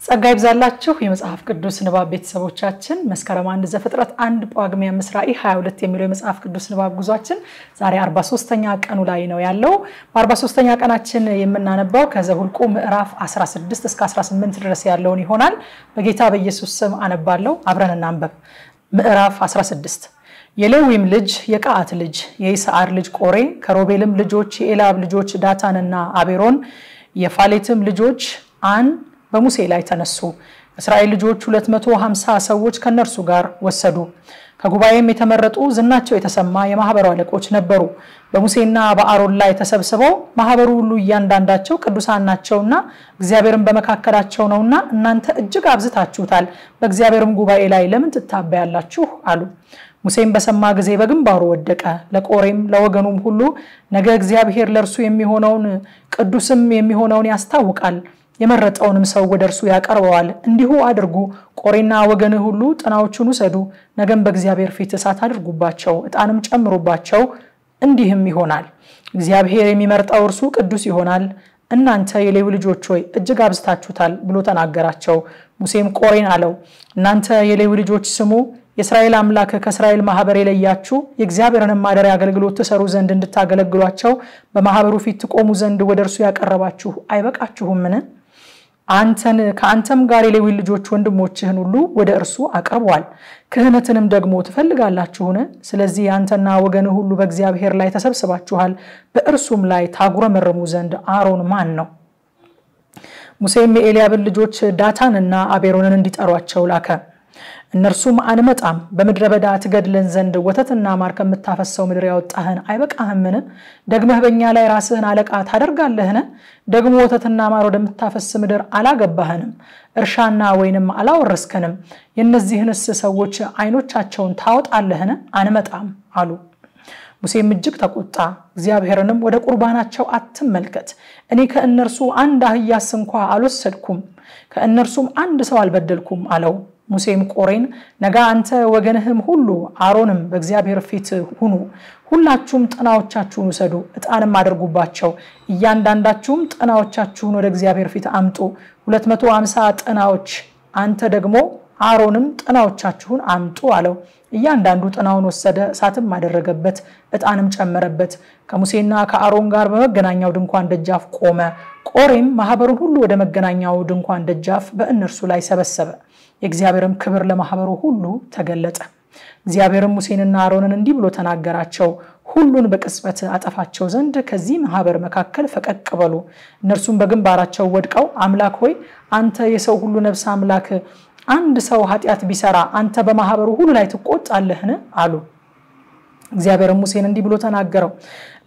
ጸጋ ይብዛላችሁ የመጽሐፍ ቅዱስ ንባብ ቤተሰቦቻችን መስከረም 1 ዘፍጥረት 1 ጳጉሜ 5 ራዕይ 22 የሚለው የመጽሐፍ ቅዱስ ንባብ ጉዟችን ዛሬ 43ኛ ቀኑ ላይ ነው ያለው። በ43ኛ ቀናችን የምናነባው ከዘኍልቍ ምዕራፍ 16 እስከ 18 ድረስ ያለውን ይሆናል። በጌታ በኢየሱስ ስም አነባለሁ። አብረን እናንብብ። ምዕራፍ 16 የሌዊም ልጅ የቀዓት ልጅ የይስዓር ልጅ ቆሬ ከሮቤልም ልጆች የኤላብ ልጆች ዳታንና አቤሮን የፋሌትም ልጆች አን በሙሴ ላይ ተነሱ። እስራኤል ልጆች 250 ሰዎች ከነርሱ ጋር ወሰዱ። ከጉባኤም የተመረጡ ዝናቸው የተሰማ የማህበሩ አለቆች ነበሩ። በሙሴና በአሮን ላይ ተሰብስበው ማህበሩ ሁሉ እያንዳንዳቸው ቅዱሳን ናቸውና እግዚአብሔርን በመካከላቸው ነውና እናንተ እጅግ አብዝታችሁታል፣ በእግዚአብሔርም ጉባኤ ላይ ለምን ትታበያላችሁ አሉ። ሙሴም በሰማ ጊዜ በግንባሩ ወደቀ። ለቆሬም ለወገኑም ሁሉ ነገ እግዚአብሔር ለርሱ የሚሆነውን ቅዱስም የሚሆነውን ያስታውቃል፣ የመረጠውንም ሰው ወደርሱ ያቀርበዋል። እንዲሁ አድርጉ፣ ቆሬና ወገኑ ሁሉ ጥናዎቹን ወሰዱ፣ ነገም በእግዚአብሔር ፊት እሳት አድርጉባቸው፣ ዕጣንም ጨምሩባቸው። እንዲህም ይሆናል፣ እግዚአብሔር የሚመርጠው እርሱ ቅዱስ ይሆናል። እናንተ የሌዊ ልጆች ሆይ እጅግ አብዝታችሁታል ብሎ ተናገራቸው። ሙሴም ቆሬን አለው፣ እናንተ የሌዊ ልጆች ስሙ፣ የእስራኤል አምላክ ከእስራኤል ማህበር የለያችሁ የእግዚአብሔርን ማደሪያ አገልግሎት ተሰሩ ዘንድ እንድታገለግሏቸው በማህበሩ ፊት ተቆሙ ዘንድ ወደርሱ ያቀረባችሁ አይበቃችሁምን? ከአንተም ጋር የሌዊ ልጆች ወንድሞችህን ሁሉ ወደ እርሱ አቅርበዋል። ክህነትንም ደግሞ ትፈልጋላችሁን? ስለዚህ አንተና ወገን ሁሉ በእግዚአብሔር ላይ ተሰብስባችኋል። በእርሱም ላይ ታጉረመርሙ ዘንድ አሮን ማን ነው? ሙሴም የኤልያብን ልጆች ዳታንና አቤሮንን እንዲጠሯቸው ላከ። እነርሱም አንመጣም፣ በምድረ በዳ ትገድለን ዘንድ ወተትና ማር ከምታፈሰው ምድር ያወጣህን አይበቃህምን? ደግመህ በእኛ ላይ ራስህን አለቃ ታደርጋለህን? ደግሞ ወተትና ማር ወደምታፈስ ምድር አላገባህንም፣ እርሻና ወይንም አላወረስከንም። የእነዚህንስ ሰዎች ዓይኖቻቸውን ታወጣለህን? አንመጣም አሉ። ሙሴም እጅግ ተቆጣ። እግዚአብሔርንም ወደ ቁርባናቸው አትመልከት፣ እኔ ከእነርሱ አንድ አህያስ እንኳ አልወሰድኩም፣ ከእነርሱም አንድ ሰው አልበደልኩም አለው። ሙሴም ቆሬን ነገ አንተ ወገንህም ሁሉ አሮንም በእግዚአብሔር ፊት ሁኑ፣ ሁላችሁም ጥናዎቻችሁን ውሰዱ፣ ዕጣንም አድርጉባቸው፣ እያንዳንዳችሁም ጥናዎቻችሁን ወደ እግዚአብሔር ፊት አምጡ፣ 250 ጥናዎች፣ አንተ ደግሞ አሮንም ጥናዎቻችሁን አምጡ አለው። እያንዳንዱ ጥናውን ወሰደ፣ እሳትም አደረገበት፣ ዕጣንም ጨመረበት። ከሙሴና ከአሮን ጋር በመገናኛው ድንኳን ደጃፍ ቆመ። ቆሬም ማህበሩን ሁሉ ወደ መገናኛው ድንኳን ደጃፍ በእነርሱ ላይ ሰበሰበ። የእግዚአብሔርም ክብር ለማህበሩ ሁሉ ተገለጠ። እግዚአብሔርም ሙሴንና አሮንን እንዲህ ብሎ ተናገራቸው፣ ሁሉን በቅጽበት አጠፋቸው ዘንድ ከዚህ ማህበር መካከል ፈቀቅ በሉ። እነርሱም በግንባራቸው ወድቀው አምላክ ሆይ አንተ የሰው ሁሉ ነፍስ አምላክ፣ አንድ ሰው ኃጢአት ቢሰራ አንተ በማህበሩ ሁሉ ላይ ትቆጣለህን አሉ። እግዚአብሔርም ሙሴን እንዲህ ብሎ ተናገረው፣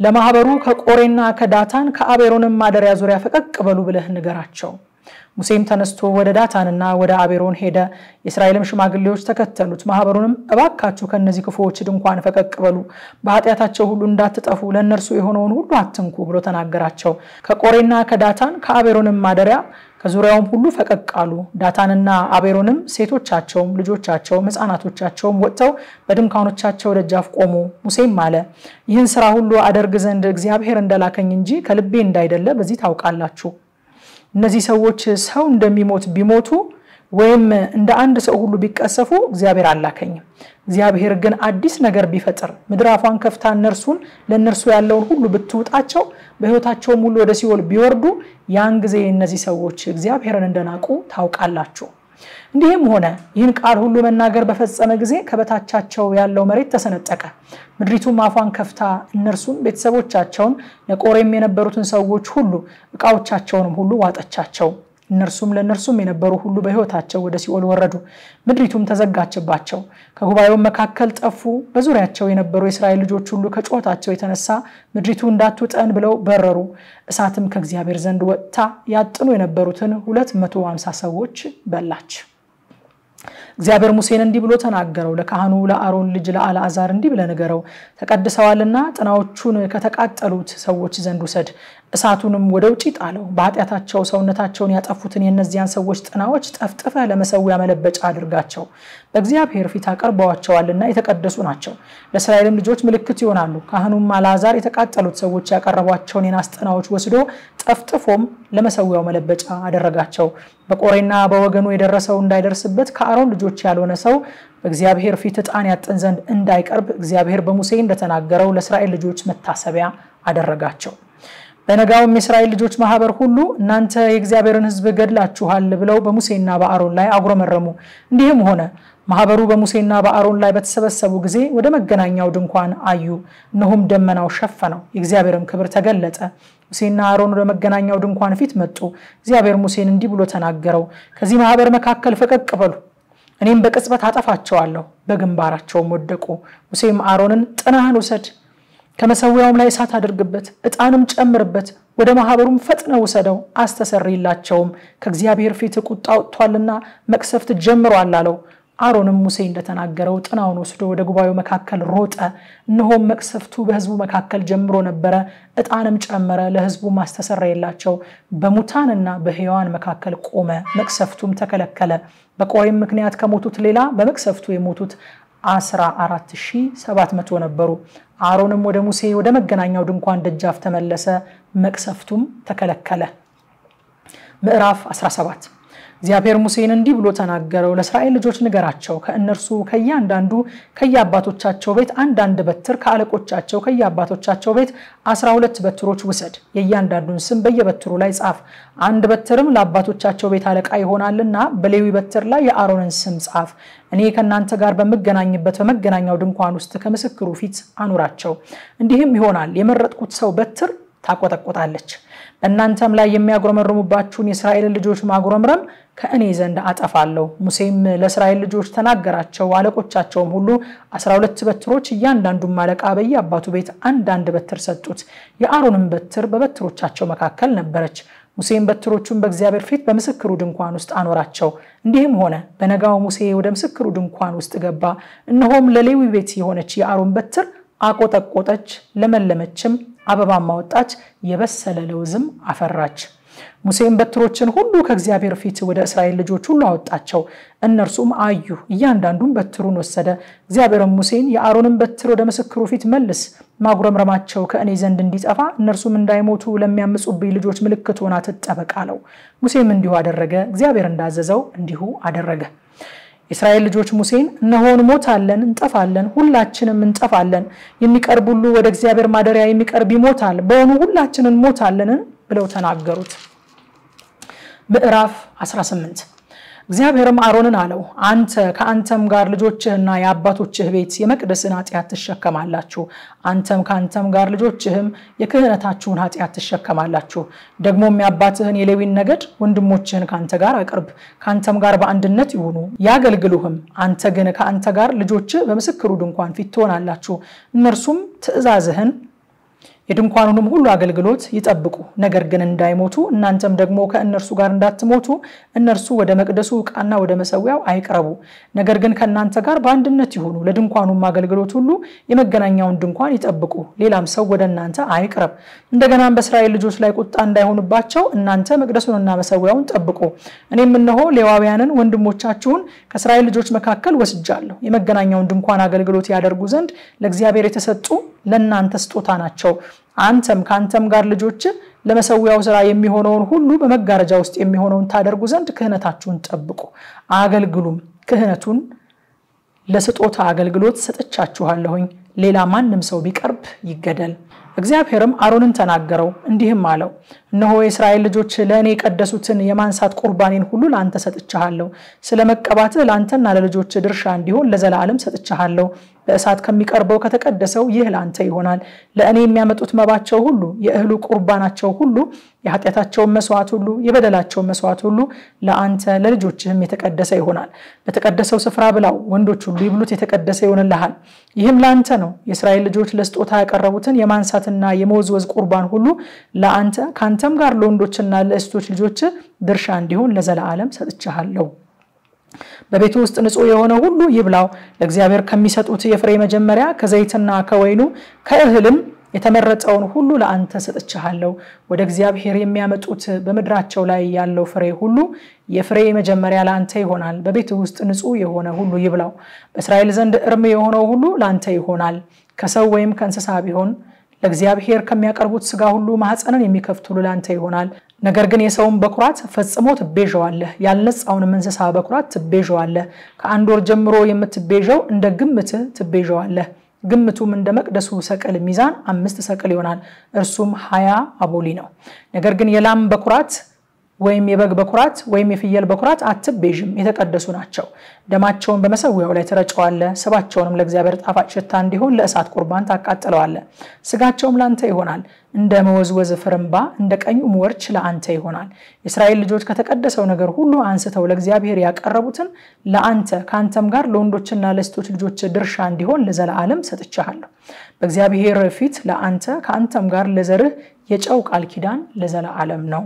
ለማህበሩ ከቆሬና ከዳታን ከአቤሮንም ማደሪያ ዙሪያ ፈቀቅ በሉ ብለህ ንገራቸው። ሙሴም ተነስቶ ወደ ዳታንና ወደ አቤሮን ሄደ። የእስራኤልም ሽማግሌዎች ተከተሉት። ማህበሩንም እባካችሁ ከነዚህ ክፉዎች ድንኳን ፈቀቅ በሉ፣ በኃጢአታቸው ሁሉ እንዳትጠፉ ለእነርሱ የሆነውን ሁሉ አትንኩ ብሎ ተናገራቸው። ከቆሬና ከዳታን ከአቤሮንም ማደሪያ ከዙሪያውም ሁሉ ፈቀቅ አሉ። ዳታንና አቤሮንም ሴቶቻቸውም ልጆቻቸውም ሕፃናቶቻቸውም ወጥተው በድንኳኖቻቸው ደጃፍ ቆሙ። ሙሴም አለ፣ ይህን ሥራ ሁሉ አደርግ ዘንድ እግዚአብሔር እንደላከኝ እንጂ ከልቤ እንዳይደለ በዚህ ታውቃላችሁ። እነዚህ ሰዎች ሰው እንደሚሞት ቢሞቱ ወይም እንደ አንድ ሰው ሁሉ ቢቀሰፉ እግዚአብሔር አላከኝም። እግዚአብሔር ግን አዲስ ነገር ቢፈጥር ምድር አፏን ከፍታ ለእነርሱ ያለውን ሁሉ ብትውጣቸው በሕይወታቸውም ሁሉ ወደ ሲኦል ቢወርዱ ያን ጊዜ እነዚህ ሰዎች እግዚአብሔርን እንደናቁ ታውቃላችሁ። እንዲህም ሆነ፣ ይህን ቃል ሁሉ መናገር በፈጸመ ጊዜ ከበታቻቸው ያለው መሬት ተሰነጠቀ። ምድሪቱም አፏን ከፍታ እነርሱን ቤተሰቦቻቸውን ለቆሬም የነበሩትን ሰዎች ሁሉ ዕቃዎቻቸውንም ሁሉ ዋጠቻቸው። እነርሱም ለእነርሱም የነበሩ ሁሉ በሕይወታቸው ወደ ሲኦል ወረዱ። ምድሪቱም ተዘጋችባቸው፣ ከጉባኤው መካከል ጠፉ። በዙሪያቸው የነበሩ የእስራኤል ልጆች ሁሉ ከጮታቸው የተነሳ ምድሪቱ እንዳትውጠን ብለው በረሩ። እሳትም ከእግዚአብሔር ዘንድ ወጥታ ያጥኑ የነበሩትን 250 ሰዎች በላች። እግዚአብሔር ሙሴን እንዲህ ብሎ ተናገረው፣ ለካህኑ ለአሮን ልጅ ለአልዓዛር እንዲህ ብለህ ንገረው፣ ተቀድሰዋልና ጥናዎቹን ከተቃጠሉት ሰዎች ዘንድ ውሰድ። እሳቱንም ወደ ውጪ ጣለው በኃጢአታቸው ሰውነታቸውን ያጠፉትን የነዚያን ሰዎች ጥናዎች ጠፍጥፈ ለመሰዊያ መለበጫ አድርጋቸው በእግዚአብሔር ፊት አቀርበዋቸዋልና የተቀደሱ ናቸው ለእስራኤልም ልጆች ምልክት ይሆናሉ ካህኑም አልዓዛር የተቃጠሉት ሰዎች ያቀረቧቸውን የናስ ጥናዎች ወስዶ ጠፍጥፎም ለመሰዊያው መለበጫ አደረጋቸው በቆሬና በወገኑ የደረሰው እንዳይደርስበት ከአሮን ልጆች ያልሆነ ሰው በእግዚአብሔር ፊት ዕጣን ያጥን ዘንድ እንዳይቀርብ እግዚአብሔር በሙሴ እንደተናገረው ለእስራኤል ልጆች መታሰቢያ አደረጋቸው በነጋውም የእስራኤል ልጆች ማህበር ሁሉ እናንተ የእግዚአብሔርን ሕዝብ ገድላችኋል ብለው በሙሴና በአሮን ላይ አጉረመረሙ እንዲህም ሆነ ማህበሩ በሙሴና በአሮን ላይ በተሰበሰቡ ጊዜ ወደ መገናኛው ድንኳን አዩ እነሆም ደመናው ሸፈነው የእግዚአብሔርም ክብር ተገለጠ ሙሴና አሮን ወደ መገናኛው ድንኳን ፊት መጡ እግዚአብሔር ሙሴን እንዲህ ብሎ ተናገረው ከዚህ ማህበር መካከል ፈቀቅ በሉ እኔም በቅጽበት አጠፋቸዋለሁ በግንባራቸውም ወደቁ ሙሴም አሮንን ጥናህን ወሰድ ከመሰዊያውም ላይ እሳት አድርግበት ዕጣንም ጨምርበት ወደ ማህበሩም ፈጥነው ወሰደው አስተሰርይላቸውም ከእግዚአብሔር ፊት ቁጣ ወጥቷልና መቅሰፍት ጀምሯል አለው አሮንም ሙሴ እንደተናገረው ጥናውን ወስዶ ወደ ጉባኤው መካከል ሮጠ እነሆም መቅሰፍቱ በህዝቡ መካከል ጀምሮ ነበር ዕጣንም ጨመረ ለህዝቡ ማስተሰርይላቸው በሙታንና በሕያዋን መካከል ቆመ መቅሰፍቱም ተከለከለ በቆሬም ምክንያት ከሞቱት ሌላ በመቅሰፍቱ የሞቱት 14700 ነበሩ አሮንም ወደ ሙሴ ወደ መገናኛው ድንኳን ደጃፍ ተመለሰ መቅሰፍቱም ተከለከለ ምዕራፍ 17 እግዚአብሔር ሙሴን እንዲህ ብሎ ተናገረው ለእስራኤል ልጆች ንገራቸው ከእነርሱ ከያንዳንዱ ከያባቶቻቸው ቤት አንዳንድ በትር ከአለቆቻቸው ከያባቶቻቸው ቤት 12 በትሮች ውሰድ የያንዳንዱን ስም በየበትሩ ላይ ጻፍ አንድ በትርም ለአባቶቻቸው ቤት አለቃ ይሆናልና በሌዊ በትር ላይ የአሮንን ስም ጻፍ እኔ ከናንተ ጋር በመገናኝበት በመገናኛው ድንኳን ውስጥ ከምስክሩ ፊት አኑራቸው እንዲህም ይሆናል የመረጥኩት ሰው በትር ታቆጠቆጣለች እናንተም ላይ የሚያጉረመርሙባችሁን የእስራኤል ልጆች ማጉረምረም ከእኔ ዘንድ አጠፋለሁ ሙሴም ለእስራኤል ልጆች ተናገራቸው አለቆቻቸውም ሁሉ 12 በትሮች እያንዳንዱ ማለቃ በየአባቱ ቤት አንዳንድ በትር ሰጡት የአሮንም በትር በበትሮቻቸው መካከል ነበረች ሙሴም በትሮቹን በእግዚአብሔር ፊት በምስክሩ ድንኳን ውስጥ አኖራቸው እንዲህም ሆነ በነጋው ሙሴ ወደ ምስክሩ ድንኳን ውስጥ ገባ እነሆም ለሌዊ ቤት የሆነች የአሮን በትር አቆጠቆጠች ለመለመችም አበባ ማወጣች የበሰለ ለውዝም አፈራች ሙሴም በትሮችን ሁሉ ከእግዚአብሔር ፊት ወደ እስራኤል ልጆች ሁሉ አወጣቸው እነርሱም አዩ እያንዳንዱም በትሩን ወሰደ እግዚአብሔርም ሙሴን የአሮንን በትር ወደ ምስክሩ ፊት መልስ ማጉረምረማቸው ከእኔ ዘንድ እንዲጠፋ እነርሱም እንዳይሞቱ ለሚያምጹብኝ ልጆች ምልክት ሆና ትጠበቅ አለው ሙሴም እንዲሁ አደረገ እግዚአብሔር እንዳዘዘው እንዲሁ አደረገ እስራኤል ልጆች ሙሴን እነሆን ሞታለን እንጠፋለን ሁላችንም እንጠፋለን የሚቀርብ ሁሉ ወደ እግዚአብሔር ማደሪያ የሚቀርብ ይሞታል በእውኑ ሁላችንን ሞታለን ብለው ተናገሩት ምዕራፍ 18 እግዚአብሔርም አሮንን አለው አንተ ከአንተም ጋር ልጆችህና የአባቶችህ ቤት የመቅደስን ኃጢአት ተሸከማላችሁ አንተም ካንተም ጋር ልጆችህም የክህነታችሁን ኃጢአት ተሸከማላችሁ ደግሞም የአባትህን የሌዊን ነገድ ወንድሞችህን ካንተ ጋር አቅርብ ካንተም ጋር በአንድነት ይሁኑ ያገልግሉህም አንተ ግን ካንተ ጋር ልጆችህ በምስክሩ ድንኳን ፊት ትሆናላችሁ እነርሱም ትእዛዝህን የድንኳኑንም ሁሉ አገልግሎት ይጠብቁ ነገር ግን እንዳይሞቱ እናንተም ደግሞ ከእነርሱ ጋር እንዳትሞቱ እነርሱ ወደ መቅደሱ ዕቃና ወደ መሰዊያው አይቀርቡ ነገር ግን ከናንተ ጋር በአንድነት ይሁኑ ለድንኳኑም አገልግሎት ሁሉ የመገናኛውን ድንኳን ይጠብቁ ሌላም ሰው ወደናንተ አይቀርብ እንደገናም በእስራኤል ልጆች ላይ ቁጣ እንዳይሆንባቸው እናንተ መቅደሱንና መሰዊያውን ጠብቁ እኔም እነሆ ሌዋውያንን ወንድሞቻችሁን ከእስራኤል ልጆች መካከል ወስጃለሁ የመገናኛውን ድንኳን አገልግሎት ያደርጉ ዘንድ ለእግዚአብሔር የተሰጡ ለናንተ ስጦታ ናቸው አንተም ካንተም ጋር ልጆች ለመሰዊያው ሥራ የሚሆነውን ሁሉ በመጋረጃ ውስጥ የሚሆነውን ታደርጉ ዘንድ ክህነታችሁን ጠብቁ አገልግሉም ክህነቱን ለስጦታ አገልግሎት ሰጥቻችኋለሁኝ ሌላ ማንንም ሰው ቢቀርብ ይገደል እግዚአብሔርም አሮንን ተናገረው እንዲህም አለው እነሆ የእስራኤል ልጆች ለኔ ቀደሱትን የማንሳት ቁርባኔን ሁሉ ላንተ ሰጥቻለሁ ስለመቀባትህ ላንተና ለልጆች ድርሻ እንዲሆን ለዘላለም ሰጥቻለሁ በእሳት ከሚቀርበው ከተቀደሰው ይህ ላንተ ይሆናል ለእኔ የሚያመጡት መባቸው ሁሉ የእህሉ ቁርባናቸው ሁሉ የኃጢአታቸው መስዋዕት ሁሉ የበደላቸው መስዋዕት ሁሉ ለአንተ ለልጆችህም የተቀደሰ ይሆናል በተቀደሰው ስፍራ ብላው ወንዶች ሁሉ ይብሉት የተቀደሰ ይሆንልሃል ይህም ላንተ ነው የእስራኤል ልጆች ለስጦታ ያቀረቡትን የማንሳትና የመወዝወዝ ቁርባን ሁሉ ለአንተ ካንተም ጋር ለወንዶችና ለእስቶች ልጆች ድርሻ እንዲሆን ለዘላለም ሰጥቻለሁ በቤቱ ውስጥ ንጹህ የሆነ ሁሉ ይብላው ለእግዚአብሔር ከሚሰጡት የፍሬ መጀመሪያ ከዘይትና ከወይኑ ከእህልም የተመረጠውን ሁሉ ለአንተ ሰጥቻለሁ ወደ እግዚአብሔር የሚያመጡት በመድራቸው ላይ ያለው ፍሬ ሁሉ የፍሬ መጀመሪያ ለአንተ ይሆናል በቤት ውስጥ ንጹህ የሆነ ሁሉ ይብላው በእስራኤል ዘንድ እርም የሆነው ሁሉ ለአንተ ይሆናል ከሰው ወይም ከእንስሳ ቢሆን ለእግዚአብሔር ከሚያቀርቡት ስጋ ሁሉ ማህፀንን የሚከፍቱ ለአንተ ይሆናል ነገር ግን የሰውን በኩራት ፈጽሞ ትቤዠዋለህ ያልነጻውን እንስሳ በኩራት ትቤዠዋለህ ከአንድ ወር ጀምሮ የምትቤዠው እንደ ግምት ትቤዠዋለህ ግምቱም እንደ መቅደሱ ሰቀል ሚዛን 5 ሰቀል ይሆናል እርሱም 20 አቦሊ ነው ነገር ግን የላም በኩራት ወይም የበግ በኩራት ወይም የፍየል በኩራት አትቤዥም የተቀደሱ ናቸው ደማቸውን በመሰዊያው ላይ ተረጨዋለህ ስባቸውንም ለእግዚአብሔር ጣፋጭ ሽታ እንዲሆን ለእሳት ቁርባን ታቃጥለዋለህ ስጋቸውም ላንተ ይሆናል እንደ መወዝወዝ ፍርምባ እንደ ቀኙም ወርች ለአንተ ይሆናል የእስራኤል ልጆች ከተቀደሰው ነገር ሁሉ አንስተው ለእግዚአብሔር ያቀረቡትን ለአንተ ካንተም ጋር ለወንዶችና ለሴቶች ልጆች ድርሻ እንዲሆን ለዘላለም ሰጥቻለሁ በእግዚአብሔር ፊት ለአንተ ካንተም ጋር ለዘርህ የጨው ቃል ኪዳን ለዘላለም ነው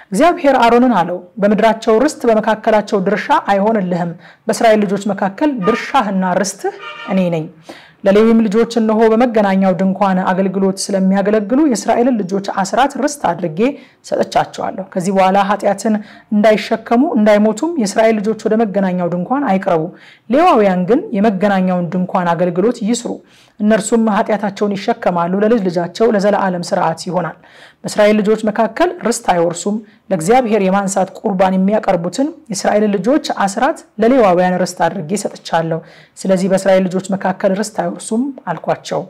እግዚአብሔር አሮንን አለው በመድራቸው ርስት በመካከላቸው ድርሻ አይሆንልህም በእስራኤል ልጆች መካከል ድርሻህና ርስትህ እኔ ነኝ ለሌዊም ልጆች እነሆ በመገናኛው ድንኳን አገልግሎት ስለሚያገለግሉ የእስራኤልን ልጆች አስራት ርስት አድርጌ ሰጥቻቸዋለሁ ከዚህ በኋላ ኃጢያትን እንዳይሸከሙ እንዳይሞቱም የእስራኤል ልጆች ወደ መገናኛው ድንኳን አይቅረቡ ሌዋውያን ግን የመገናኛውን ድንኳን አገልግሎት ይስሩ እነርሱም ኃጢያታቸውን ይሸከማሉ ለልጅ ልጃቸው ለዘላለም ሥርዓት ይሆናል በእስራኤል ልጆች መካከል ርስት አይወርሱም ለእግዚአብሔር የማንሳት ቁርባን የሚያቀርቡትን የእስራኤል ልጆች አስራት ለሌዋውያን ርስት አድርጌ ሰጥቻለሁ ስለዚህ በእስራኤል ልጆች መካከል ርስት አይወርሱም አልኳቸው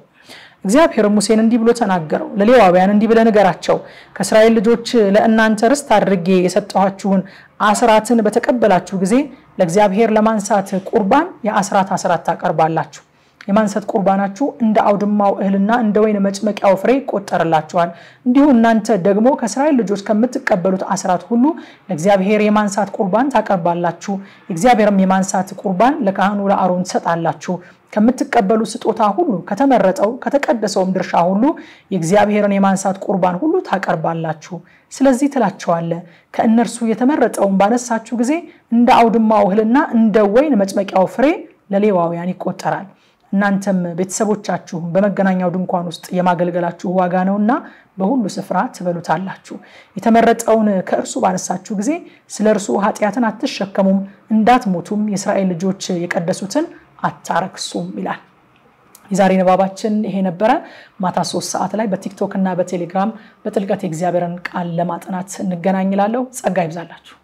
እግዚአብሔር ሙሴን እንዲህ ብሎ ተናገረው ለሌዋውያን እንዲህ ብለ ንገራቸው ከእስራኤል ልጆች ለእናንተ ርስት አድርጌ የሰጠኋችሁን አስራትን በተቀበላችሁ ጊዜ ለእግዚአብሔር ለማንሳት ቁርባን የአስራት ታቀርባላችሁ የማንሳት ቁርባናችሁ እንደ አውድማው እህልና እንደ ወይን መጭመቂያው ፍሬ ቆጠረላችኋል እንዲሁ እናንተ ደግሞ ከእስራኤል ልጆች ከምትቀበሉት አስራት ሁሉ ለእግዚአብሔር የማንሳት ቁርባን ታቀርባላችሁ እግዚአብሔርም የማንሳት ቁርባን ለካህኑ ለአሮን ሰጣላችሁ ከምትቀበሉ ስጦታ ሁሉ ከተመረጠው ከተቀደሰውም ድርሻ ሁሉ የእግዚአብሔርን የማንሳት ቁርባን ሁሉ ታቀርባላችሁ ስለዚህ ትላቸዋለ ከእነርሱ የተመረጠውን ባነሳችሁ ጊዜ እንደ አውድማው እህልና እንደ ወይን መጭመቂያው ፍሬ ለሌዋውያን ይቆጠራል እናንተም ቤተሰቦቻችሁ በመገናኛው ድንኳን ውስጥ የማገልገላችሁ ዋጋ ነውና በሁሉ ስፍራ ትበሉታላችሁ የተመረጠውን ከእርሱ ባነሳችሁ ጊዜ ስለርሱ ኃጢያትን አትሸከሙም እንዳትሞቱም የእስራኤል ልጆች የቀደሱትን አታረክሱም ይላል የዛሬ ንባባችን ይሄ ነበር ማታ 3 ሰዓት ላይ በቲክቶክ እና በቴሌግራም በጥልቀት የእግዚአብሔርን ቃል ለማጥናት እንገናኛለን ጸጋ ይብዛላችሁ